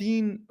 3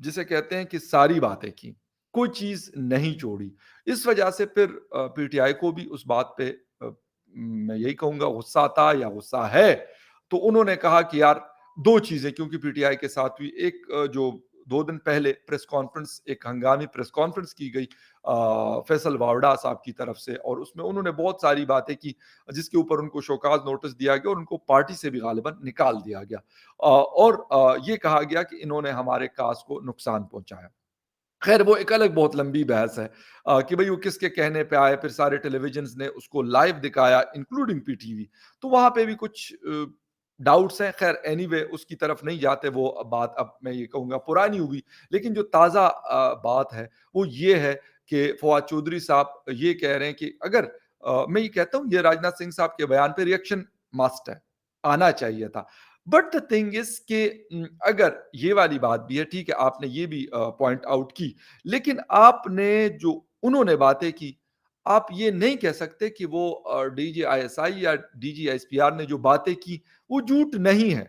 جسے کہتے ہیں کہ ساری باتیں کی، کوئی چیز نہیں چھوڑی۔ اس وجہ سے پھر پی ٹی آئی کو بھی اس بات پہ میں یہی کہوں گا غصہ تھا یا غصہ ہے۔ تو انہوں نے کہا کہ یار 2 چیزیں کیونکہ پی ٹی آئی کے ساتھ ہوئی، ایک جو 2 دن پہلے پریس کانفرنس، ایک ہنگامی پریس کانفرنس کی گئی فیصل واوڈا صاحب کی طرف سے، اور اس میں انہوں نے بہت ساری باتیں کی جس کے اوپر ان کو شوکاز نوٹس دیا گیا اور ان کو پارٹی سے بھی غالباً نکال دیا گیا، اور یہ کہا گیا کہ انہوں نے ہمارے کاز کو نقصان پہنچایا۔ خیر وہ ایک الگ بہت لمبی بحث ہے کہ بھئی وہ کس کے کہنے پہ آئے، پھر سارے ٹیلی ویژنز نے اس کو لائیو دکھایا انکلوڈنگ پی ٹی وی، تو وہاں پہ بھی کچھ ڈاؤٹس ہیں۔ خیر اینی وے اس کی طرف نہیں جاتے، وہ بات اب میں یہ کہوں گا پرانی ہوئی، لیکن جو تازہ بات ہے وہ یہ ہے کہ فواد چودھری صاحب یہ کہہ رہے ہیں کہ اگر میں یہ کہتا ہوں یہ راجناتھ سنگھ صاحب کے بیان پہ ریئیکشن مسٹ ہے، آنا چاہیے تھا، بٹ دا تھنگ از کہ اگر یہ والی بات بھی ہے، ٹھیک ہے آپ نے یہ بھی پوائنٹ آؤٹ کی، لیکن آپ نے جو انہوں نے باتیں کی، آپ یہ نہیں کہہ سکتے کہ وہ D G I S I یا D G S P R نے جو باتیں کی وہ جھوٹ نہیں ہے۔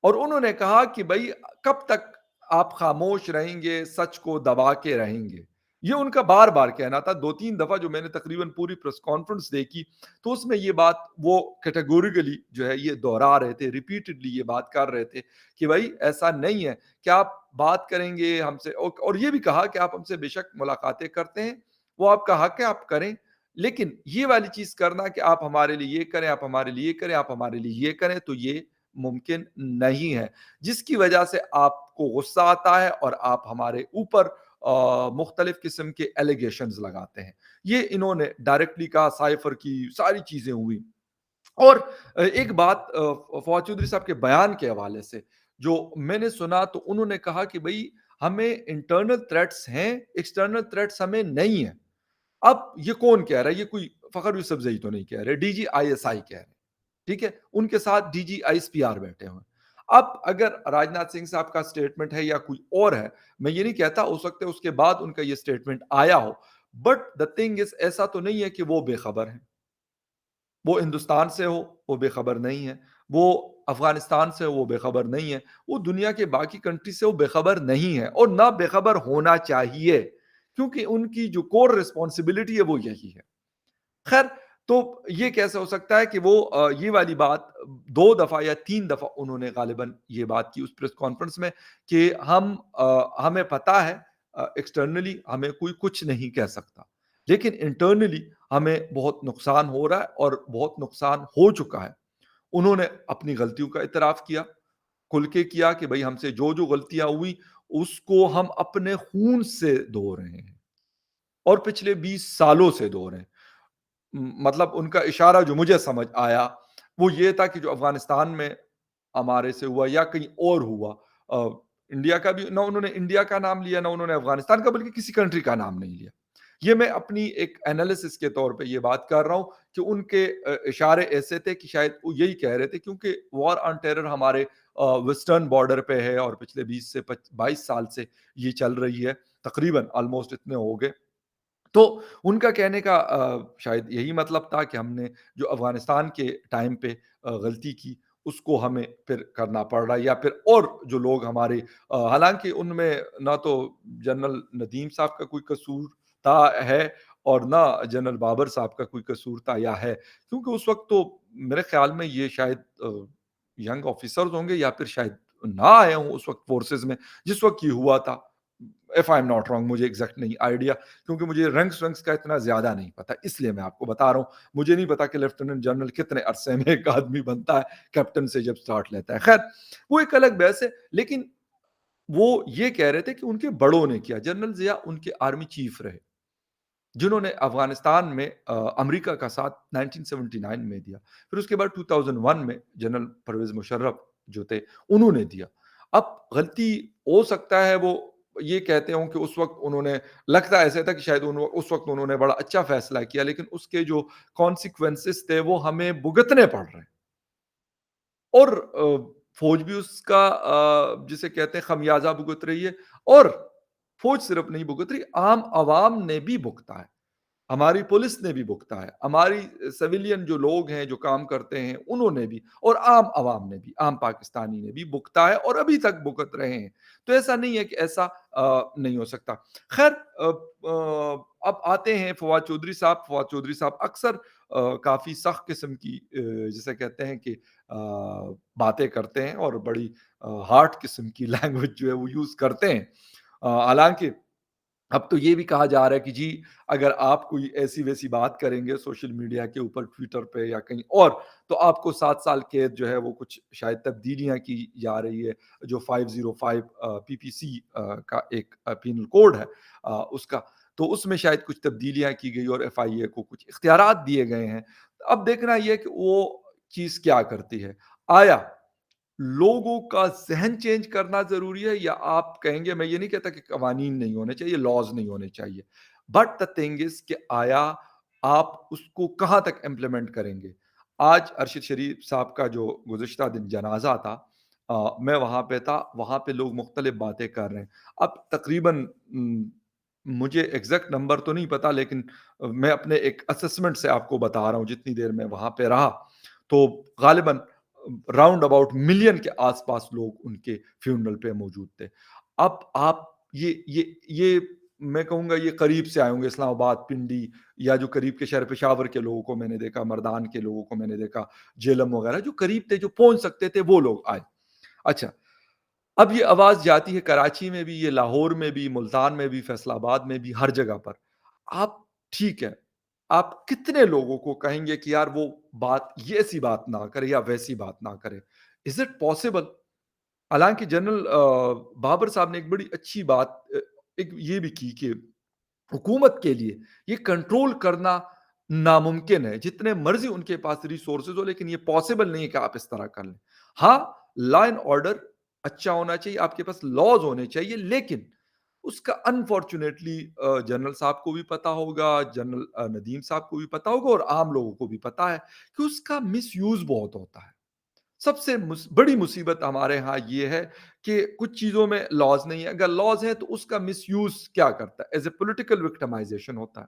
اور انہوں نے کہا کہ بھائی کب تک آپ خاموش رہیں گے، سچ کو دبا کے رہیں گے، یہ ان کا بار بار کہنا تھا۔ 2-3 دفعہ جو میں نے تقریباً پوری پریس کانفرنس دیکھی تو اس میں یہ بات وہ کیٹیگوریکلی جو ہے یہ دہرا رہے تھے، ریپیٹڈلی یہ بات کر رہے تھے کہ بھائی ایسا نہیں ہے کہ آپ بات کریں گے ہم سے، اور یہ بھی کہا کہ آپ ہم سے بے شک ملاقاتیں کرتے ہیں، وہ آپ کا حق ہے آپ کریں، لیکن یہ والی چیز کرنا کہ آپ ہمارے لیے یہ کریں، آپ ہمارے لیے یہ کریں، آپ ہمارے لیے یہ کریں، تو یہ ممکن نہیں ہے، جس کی وجہ سے آپ کو غصہ آتا ہے اور آپ ہمارے اوپر مختلف قسم کے ایلیگیشنز لگاتے ہیں۔ یہ انہوں نے ڈائریکٹلی کہا، سائفر کی ساری چیزیں ہوئی۔ اور ایک بات فواد چودھری صاحب کے بیان کے حوالے سے جو میں نے سنا تو انہوں نے کہا کہ بھئی ہمیں انٹرنل تھریٹس ہیں، ایکسٹرنل تھریٹس ہمیں نہیں ہیں۔ اب یہ کون کہہ رہا ہے؟ یہ کوئی فخر یوسف زئی تو نہیں کہہ رہے، ڈی جی آئی ایس آئی کہہ رہے ہیں، ٹھیک ہے؟ ان کے ساتھ D G I S P R بیٹھے ہوئے ہیں۔ اب اگر راجناتھ سنگھ صاحب کا سٹیٹمنٹ ہے یا کوئی اور ہے، میں یہ نہیں کہتا، ہو سکتا ہے اس کے بعد ان کا یہ سٹیٹمنٹ آیا ہو، بٹ دا تھنگ از ایسا تو نہیں ہے کہ وہ بے خبر ہیں۔ وہ ہندوستان سے ہو وہ بے خبر نہیں ہے، وہ افغانستان سے ہو وہ بے خبر نہیں ہے، وہ دنیا کے باقی کنٹری سے وہ بے خبر نہیں ہے، اور نہ بے خبر ہونا چاہیے، کیونکہ ان کی جو کور رسپانسبلٹی ہے وہ یہی ہے۔ خیر تو یہ کیسے ہو سکتا ہے کہ وہ یہ والی بات 2 دفعہ یا 3 دفعہ انہوں نے غالباً یہ بات کی اس پریس کانفرنس میں کہ ہمیں پتا ہے ایکسٹرنلی ہمیں کوئی کچھ نہیں کہہ سکتا، لیکن انٹرنلی ہمیں بہت نقصان ہو رہا ہے اور بہت نقصان ہو چکا ہے۔ انہوں نے اپنی غلطیوں کا اعتراف کیا، کھل کے کیا کہ بھائی ہم سے جو جو غلطیاں ہوئی اس کو ہم اپنے خون سے دھو رہے ہیں اور پچھلے 20 سالوں سے دھو رہے ہیں۔ مطلب ان کا اشارہ جو مجھے سمجھ آیا وہ یہ تھا کہ جو افغانستان میں ہمارے سے ہوا یا کہیں اور ہوا، انڈیا کا بھی نہ انہوں نے انڈیا کا نام لیا، نہ انہوں نے افغانستان کا، بلکہ کسی کنٹری کا نام نہیں لیا۔ یہ میں اپنی ایک انالیسس کے طور پہ یہ بات کر رہا ہوں کہ ان کے اشارے ایسے تھے کہ شاید وہ یہی کہہ رہے تھے، کیونکہ وار آن ٹیرر ہمارے ویسٹرن بارڈر پہ ہے اور پچھلے 20 سے 22 سال سے یہ چل رہی ہے، تقریباً آلموسٹ اتنے ہو گئے۔ تو ان کا کہنے کا شاید یہی مطلب تھا کہ ہم نے جو افغانستان کے ٹائم پہ غلطی کی اس کو ہمیں پھر کرنا پڑ رہا ہے، یا پھر اور جو لوگ ہمارے حالانکہ ان میں نہ تو جنرل ندیم صاحب کا کوئی قصور تھا ہے اور نہ جنرل بابر صاحب کا کوئی قصور تھا یا ہے، کیونکہ اس وقت تو میرے خیال میں یہ شاید ینگ آفیسرز ہوں گے یا پھر شاید نہ آئے ہوں اس وقت فورسز میں جس وقت یہ ہوا تھا، if I'm not wrong، مجھے ایگزیکٹ نہیں آئیڈیا، کیونکہ مجھے رینکس کا اتنا زیادہ نہیں پتا، اس لیے میں آپ کو بتا رہا ہوں۔ مجھے نہیں پتا کہ لیفٹیننٹ جنرل کتنے عرصے میں ایک آدمی بنتا ہے کیپٹن سے جب سٹارٹ لیتا ہے۔ خیر وہ ایک الگ بحث ہے، لیکن وہ یہ کہہ رہے تھے کہ ان کے بڑوں نے کیا۔ جنرل ضیاء ان کے آرمی چیف رہے جنہوں نے افغانستان میں امریکہ کا ساتھ 1979 میں دیا، پھر اس کے بعد 2001 میں جنرل پرویز مشرف جو تھے انہوں نے دیا۔ اب غلطی ہو سکتا ہے وہ یہ کہتے ہوں کہ اس وقت انہوں نے، لگتا ایسا تھا کہ شاید اس وقت انہوں نے بڑا اچھا فیصلہ کیا، لیکن اس کے جو کانسیکوینسز تھے وہ ہمیں بھگتنے پڑ رہے ہیں، اور فوج بھی اس کا جسے کہتے ہیں خمیازہ بھگت رہی ہے، اور فوج صرف نہیں بھگت رہی، عام عوام نے بھی بھگتا ہے۔ ہماری پولیس نے بھی بھگتا ہے، ہماری سویلین جو لوگ ہیں، جو کام کرتے ہیں، انہوں نے بھی، اور عام عوام نے بھی، عام پاکستانی نے بھی بھگتا ہے اور ابھی تک بھگت رہے ہیں۔ تو ایسا نہیں ہے کہ ایسا نہیں ہو سکتا۔ خیر، اب آتے ہیں فواد چودھری صاحب۔ فواد چودھری صاحب اکثر کافی سخت قسم کی جسے کہتے ہیں کہ باتیں کرتے ہیں اور بڑی ہارڈ قسم کی لینگویج جو ہے وہ یوز کرتے ہیں۔ حالانکہ اب تو یہ بھی کہا جا رہا ہے کہ جی اگر آپ کوئی ایسی ویسی بات کریں گے سوشل میڈیا کے اوپر، ٹویٹر پہ یا کہیں اور، تو آپ کو 7 سال قید جو ہے وہ کچھ شاید تبدیلیاں کی جا رہی ہے، جو 505 پی پی سی کا ایک پینل کوڈ ہے اس کا، تو اس میں شاید کچھ تبدیلیاں کی گئی اور ایف آئی اے کو کچھ اختیارات دیے گئے ہیں۔ اب دیکھنا یہ ہے کہ وہ چیز کیا کرتی ہے۔ آیا لوگوں کا ذہن چینج کرنا ضروری ہے، یا آپ کہیں گے، میں یہ نہیں کہتا کہ قوانین نہیں ہونے چاہیے، لاز نہیں ہونے چاہیے، بٹ دا تھنگ از کہ آیا آپ اس کو کہاں تک امپلیمنٹ کریں گے؟ آج ارشد شریف صاحب کا جو گزشتہ دن جنازہ تھا، میں وہاں پہ تھا، وہاں پہ لوگ مختلف باتیں کر رہے ہیں۔ اب تقریباً مجھے ایگزیکٹ نمبر تو نہیں پتا، لیکن میں اپنے ایک اسسمنٹ سے آپ کو بتا رہا ہوں، جتنی دیر میں وہاں پہ رہا، تو غالباً راؤنڈ اباؤٹ ملین کے آس پاس لوگ ان کے فیونرل پہ موجود تھے۔ اب آپ یہ میں کہوں گا یہ قریب سے آئے ہوں گے، اسلام آباد، پنڈی، یا جو قریب کے شہر پشاور کے لوگوں کو میں نے دیکھا، مردان کے لوگوں کو میں نے دیکھا، جیلم وغیرہ جو قریب تھے، جو پہنچ سکتے تھے، وہ لوگ آئے۔ اچھا، اب یہ آواز جاتی ہے کراچی میں بھی، یہ لاہور میں بھی، ملتان میں بھی، فیصل آباد میں بھی، ہر جگہ پر۔ آپ ٹھیک ہے، آپ کتنے لوگوں کو کہیں گے کہ یار وہ بات، یہ ایسی بات نہ کرے یا ویسی بات نہ کرے؟ Is it possible? حالانکہ جنرل بابر صاحب نے ایک بڑی اچھی بات ایک یہ بھی کی کہ حکومت کے لیے یہ کنٹرول کرنا ناممکن ہے، جتنے مرضی ان کے پاس ریسورسز ہو، لیکن یہ پاسبل نہیں ہے کہ آپ اس طرح کر لیں۔ ہاں، لا اینڈ آرڈر اچھا ہونا چاہیے، آپ کے پاس لاز ہونے چاہیے، لیکن اس کا انفارچونیٹلی جنرل صاحب کو بھی پتا ہوگا، جنرل ندیم صاحب کو بھی پتا ہوگا، اور عام لوگوں کو بھی پتا ہے کہ اس کا مس یوز بہت ہوتا ہے۔ سب سے بڑی مصیبت ہمارے ہاں یہ ہے کہ کچھ چیزوں میں لاز نہیں ہے، اگر لاز ہے تو اس کا مس یوز کیا کرتا ہے؟ ایز اے پولیٹیکل وکٹمائزیشن ہوتا ہے۔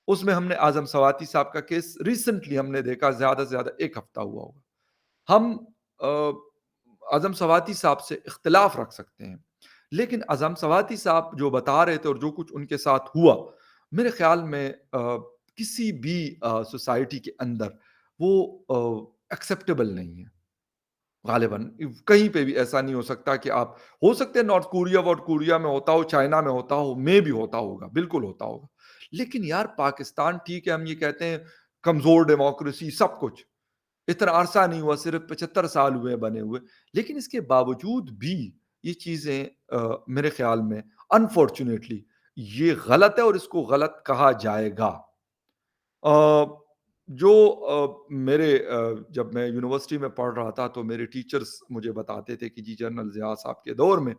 اس میں ہم نے اعظم سواتی صاحب کا کیس ریسنٹلی ہم نے دیکھا، زیادہ سے زیادہ 1 ہفتہ ہوا ہوگا۔ ہم اعظم سواتی صاحب سے اختلاف رکھ سکتے ہیں، لیکن اعظم سواتی صاحب جو بتا رہے تھے اور جو کچھ ان کے ساتھ ہوا، میرے خیال میں کسی بھی سوسائٹی کے اندر وہ ایکسیپٹیبل نہیں ہے۔ غالباً کہیں پہ بھی ایسا نہیں ہو سکتا کہ آپ، ہو سکتے ہیں نارتھ کوریا وارتھ کوریا میں ہوتا ہو، چائنا میں ہوتا ہو، میں بھی ہوتا ہوگا، بالکل ہوتا ہوگا، لیکن یار پاکستان ٹھیک ہے، ہم یہ کہتے ہیں کمزور ڈیموکریسی، سب کچھ اتنا عرصہ نہیں ہوا، صرف 75 سال ہوئے بنے ہوئے، لیکن اس کے باوجود بھی یہ چیزیں میرے خیال میں انفارچونیٹلی یہ غلط ہے اور اس کو غلط کہا جائے گا۔ آ، جو میرے جب میں یونیورسٹی میں پڑھ رہا تھا تو میرے ٹیچرز مجھے بتاتے تھے کہ جی جنرل ضیاء صاحب کے دور میں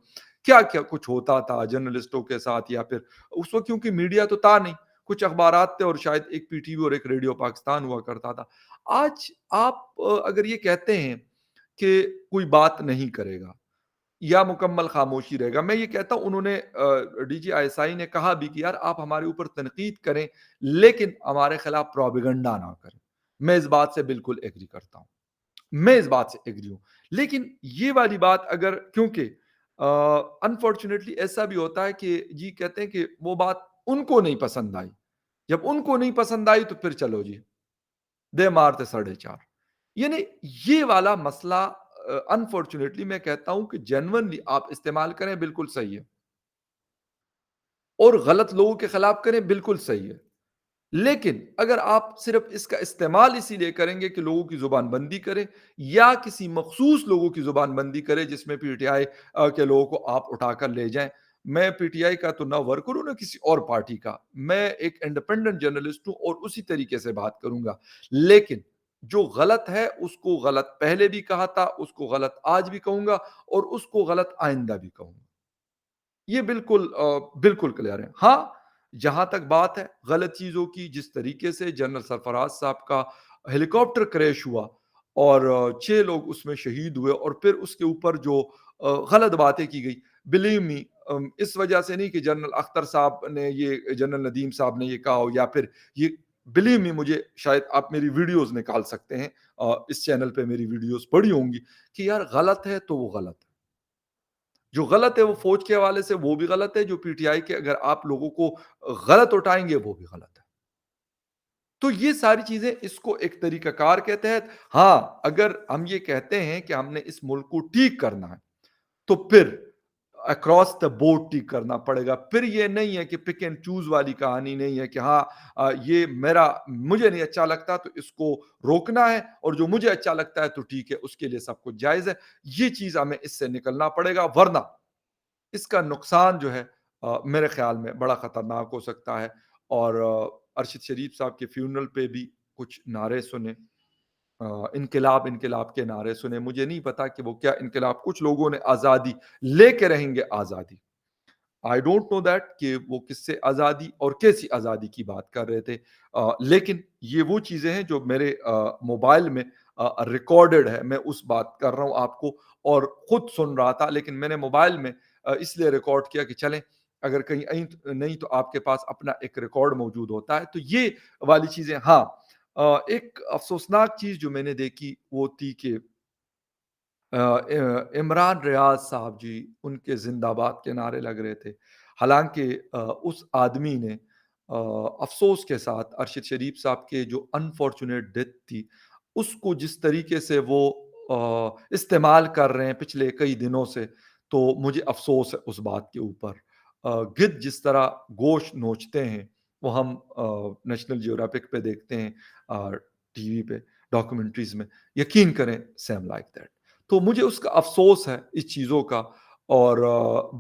کیا کیا کچھ ہوتا تھا جرنلسٹوں کے ساتھ، یا پھر اس وقت کیونکہ میڈیا تو تھا نہیں، کچھ اخبارات تھے اور شاید ایک پی ٹی وی اور ایک ریڈیو پاکستان ہوا کرتا تھا۔ آج آپ اگر یہ کہتے ہیں کہ کوئی بات نہیں کرے گا یا مکمل خاموشی رہے گا، میں یہ کہتا ہوں، انہوں نے ڈی جی آئی ایس آئی نے کہا بھی کہ یار آپ ہمارے اوپر تنقید کریں لیکن ہمارے خلاف پروپیگنڈا نہ کریں۔ میں اس بات سے بالکل ایگری کرتا ہوں، میں اس بات سے ایگری ہوں، لیکن یہ والی بات اگر، کیونکہ انفارچونیٹلی ایسا بھی ہوتا ہے کہ جی کہتے ہیں کہ وہ بات ان کو نہیں پسند آئی، جب ان کو نہیں پسند آئی تو پھر چلو جی دے مارتے 4.5۔ یعنی یہ والا مسئلہ انفارچونیٹلی میں کہتا ہوں کہ جینونلی آپ استعمال کریں، بالکل صحیح ہے، اور غلط لوگوں کے خلاف کریں، بالکل صحیح ہے، لیکن اگر آپ صرف اس کا استعمال اسی لیے کریں گے کہ لوگوں کی زبان بندی کریں یا کسی مخصوص لوگوں کی زبان بندی کریں، جس میں پی ٹی آئی کے لوگوں کو آپ اٹھا کر لے جائیں، میں پی ٹی آئی کا تو نہ ورکر ہوں نہ کسی اور پارٹی کا، میں ایک انڈیپینڈنٹ جرنلسٹ ہوں اور اسی طریقے سے بات کروں گا، لیکن جو غلط ہے اس کو غلط پہلے بھی کہا تھا، اس کو غلط آج بھی کہوں گا اور اس کو غلط آئندہ بھی کہوں گا۔ یہ بالکل بالکل کلیئر ہے۔ ہاں، جہاں تک بات ہے غلط چیزوں کی، جس طریقے سے جنرل سرفراز صاحب کا ہیلی کاپٹر کریش ہوا اور 6 لوگ اس میں شہید ہوئے، اور پھر اس کے اوپر جو غلط باتیں کی گئی، بلیو می، اس وجہ سے نہیں کہ جنرل اختر صاحب نے یہ جنرل ندیم صاحب نے یہ کہا ہو یا پھر یہ بلیو می مجھے شاید آپ میری ویڈیوز نکال سکتے ہیں اس چینل پہ میری ویڈیوز پڑی ہوں گی کہ یار غلط ہے تو وہ غلط ہے، جو غلط ہے وہ فوج کے حوالے سے وہ بھی غلط ہے، جو پی ٹی آئی کے اگر آپ لوگوں کو غلط اٹھائیں گے وہ بھی غلط ہے۔ تو یہ ساری چیزیں اس کو ایک طریقہ کار کے تحت ہاں، اگر ہم یہ کہتے ہیں کہ ہم نے اس ملک کو ٹھیک کرنا ہے تو پھر اکراس دا بورڈ ٹھیک کرنا پڑے گا۔ پھر یہ نہیں ہے کہ پک اینڈ چوز والی کہانی نہیں ہے کہ ہاں یہ مجھے نہیں اچھا لگتا تو اس کو روکنا ہے اور جو مجھے اچھا لگتا ہے تو ٹھیک ہے، اس کے لیے سب کچھ جائز ہے۔ یہ چیز ہمیں اس سے نکلنا پڑے گا، ورنہ اس کا نقصان جو ہے میرے خیال میں بڑا خطرناک ہو سکتا ہے۔ اور ارشد شریف صاحب کے فیونرل پہ بھی کچھ نعرے سنے، انقلاب انقلاب کے نعرے سنے، مجھے نہیں پتا کہ وہ کیا انقلاب، کچھ لوگوں نے آزادی لے کے رہیں گے آزادی، آئی ڈونٹ نو دیٹ کہ وہ کس سے آزادی اور کیسی آزادی کی بات کر رہے تھے، لیکن یہ وہ چیزیں ہیں جو میرے موبائل میں ریکارڈڈ ہے، میں اس بات کر رہا ہوں آپ کو اور خود سن رہا تھا، لیکن میں نے موبائل میں اس لیے ریکارڈ کیا کہ چلیں اگر کہیں نہیں تو آپ کے پاس اپنا ایک ریکارڈ موجود ہوتا ہے، تو یہ والی چیزیں ہاں۔ ایک افسوسناک چیز جو میں نے دیکھی وہ تھی کہ عمران ریاض صاحب جی ان کے زندہ باد کے نعرے لگ رہے تھے، حالانکہ اس آدمی نے افسوس کے ساتھ ارشد شریف صاحب کے جو انفارچونیٹ ڈیتھ تھی اس کو جس طریقے سے وہ استعمال کر رہے ہیں پچھلے کئی دنوں سے، تو مجھے افسوس ہے اس بات کے اوپر۔ گدھ جس طرح گوشت نوچتے ہیں وہ ہم نیشنل جیوگرافک پہ دیکھتے ہیں، ٹی وی پہ ڈاکومنٹریز میں، یقین کریں سیم لائک دیٹ۔ تو مجھے اس کا افسوس ہے اس چیزوں کا، اور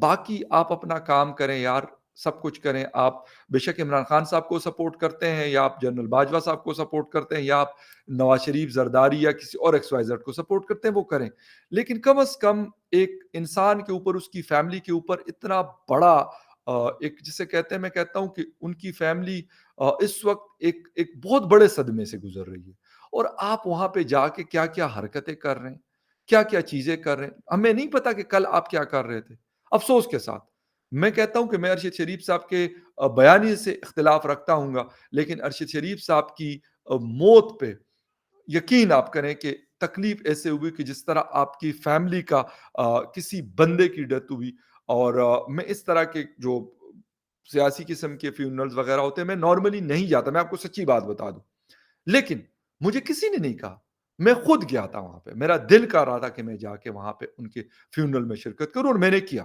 باقی آپ اپنا کام کریں یار، سب کچھ کریں آپ، بے شک عمران خان صاحب کو سپورٹ کرتے ہیں یا آپ جنرل باجوہ صاحب کو سپورٹ کرتے ہیں یا آپ نواز شریف زرداری یا کسی اور ایکس وائی زیڈ کو سپورٹ کرتے ہیں، وہ کریں، لیکن کم از کم ایک انسان کے اوپر، اس کی فیملی کے اوپر اتنا بڑا ایک جسے کہتے ہیں، میں کہتا ہوں کہ ان کی فیملی اس وقت ایک بہت بڑے صدمے سے گزر رہی ہے، اور آپ وہاں پہ جا کے کیا کیا حرکتیں کر رہے ہیں، کیا کیا چیزیں کر رہے ہیں، ہمیں نہیں پتا کہ کل آپ کیا کر رہے تھے۔ افسوس کے ساتھ میں کہتا ہوں کہ میں ارشد شریف صاحب کے بیانیے سے اختلاف رکھتا ہوں گا، لیکن ارشد شریف صاحب کی موت پہ یقین آپ کریں کہ تکلیف ایسے ہوئی کہ جس طرح آپ کی فیملی کا کسی بندے کی ڈیتھ ہوئی، اور میں اس طرح کے جو سیاسی قسم کے فیونرلز وغیرہ ہوتے ہیں میں نارملی نہیں جاتا، میں آپ کو سچی بات بتا دوں، لیکن مجھے کسی نے نہیں کہا، میں خود گیا تھا وہاں پہ، میرا دل کر رہا تھا کہ میں جا کے وہاں پہ ان کے فیونرل میں شرکت کروں، اور میں نے کیا،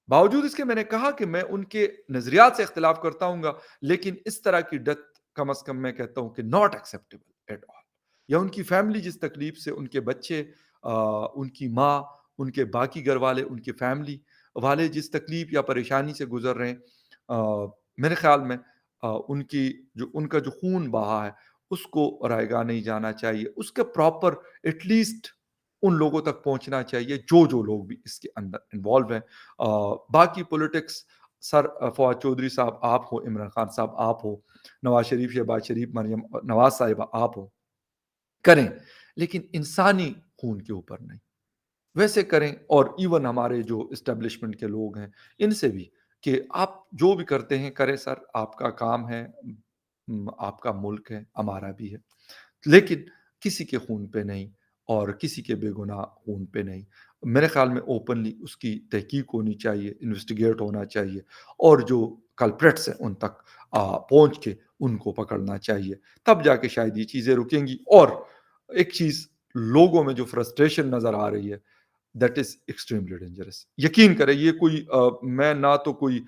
باوجود اس کے میں نے کہا کہ میں ان کے نظریات سے اختلاف کرتا ہوں گا، لیکن اس طرح کی ڈیتھ کم از کم میں کہتا ہوں کہ ناٹ ایکسیپٹیبل ایٹ آل، یا ان کی فیملی جس تکلیف سے، ان کے بچے، ان کی ماں، ان کے باقی گھر والے، ان کے فیملی والے جس تکلیف یا پریشانی سے گزر رہے ہیں، میرے خیال میں ان کا جو خون بہا ہے اس کو رائے گاہ نہیں جانا چاہیے، اس کا پراپر ایٹ لیسٹ ان لوگوں تک پہنچنا چاہیے جو لوگ بھی اس کے اندر انوالو ہیں۔ باقی پولیٹکس سر فواد چودھری صاحب آپ ہو، عمران خان صاحب آپ ہو، نواز شریف شہباز شریف مریم نواز صاحبہ آپ ہو، کریں، لیکن انسانی خون کے اوپر نہیں، ویسے کریں، اور ایون ہمارے جو اسٹیبلشمنٹ کے لوگ ہیں ان سے بھی کہ آپ جو بھی کرتے ہیں کریں سر، آپ کا کام ہے، آپ کا ملک ہے، ہمارا بھی ہے، لیکن کسی کے خون پہ نہیں اور کسی کے بے گناہ خون پہ نہیں۔ میرے خیال میں اوپنلی اس کی تحقیق ہونی چاہیے، انویسٹیگیٹ ہونا چاہیے، اور جو کلپریٹس ہیں ان تک پہنچ کے ان کو پکڑنا چاہیے، تب جا کے شاید یہ چیزیں رکیں گی۔ اور ایک چیز، لوگوں میں جو فرسٹریشن نظر آ رہی ہے دیٹ از ایکسٹریملی ڈینجرس، یقین کریں یہ کوئی میں نہ تو کوئی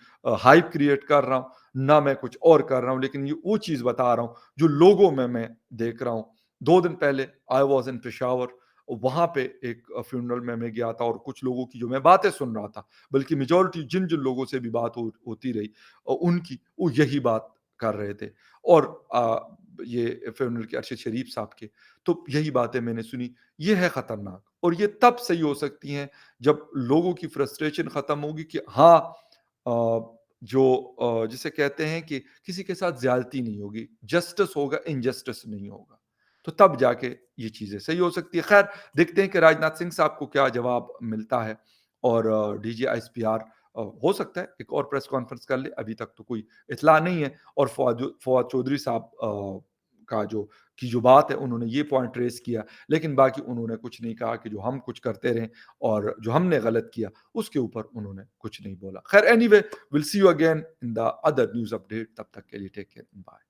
ہائپ کریٹ کر رہا ہوں نہ میں کچھ اور کر رہا ہوں، لیکن یہ وہ چیز بتا رہا ہوں جو لوگوں میں دیکھ رہا ہوں۔ 2 دن پہلے آئی واز ان پشاور، وہاں پہ ایک فیونرل میں گیا تھا، اور کچھ لوگوں کی جو میں باتیں سن رہا تھا، بلکہ میجورٹی جن لوگوں سے بھی بات ہوتی رہی ان کی وہ یہی بات کر رہے تھے، اور یہ فیونرل کے ارشد شریف صاحب کے، تو یہی باتیں میں نے سنی۔ یہ ہے خطرناک، اور یہ تب صحیح ہو سکتی ہیں جب لوگوں کی فرسٹریشن ختم ہوگی کہ ہاں جو جسے کہتے ہیں کہ کسی کے ساتھ زیادتی نہیں ہوگی، جسٹس ہوگا، انجسٹس نہیں ہوگا، تو تب جا کے یہ چیزیں صحیح ہو سکتی ہے۔ خیر، دیکھتے ہیں کہ راج ناتھ سنگھ صاحب کو کیا جواب ملتا ہے، اور D G S P R ہو سکتا ہے ایک اور پریس کانفرنس کر لے، ابھی تک تو کوئی اطلاع نہیں ہے۔ اور فواد چودھری صاحب کا جو بات ہے انہوں نے یہ پوائنٹ ریز کیا، لیکن باقی انہوں نے کچھ نہیں کہا کہ جو ہم کچھ کرتے رہیں اور جو ہم نے غلط کیا اس کے اوپر انہوں نے کچھ نہیں بولا۔ خیر anyway, will see you again in the other news update, تب تک کے لیے ٹیک کیئر، بائے۔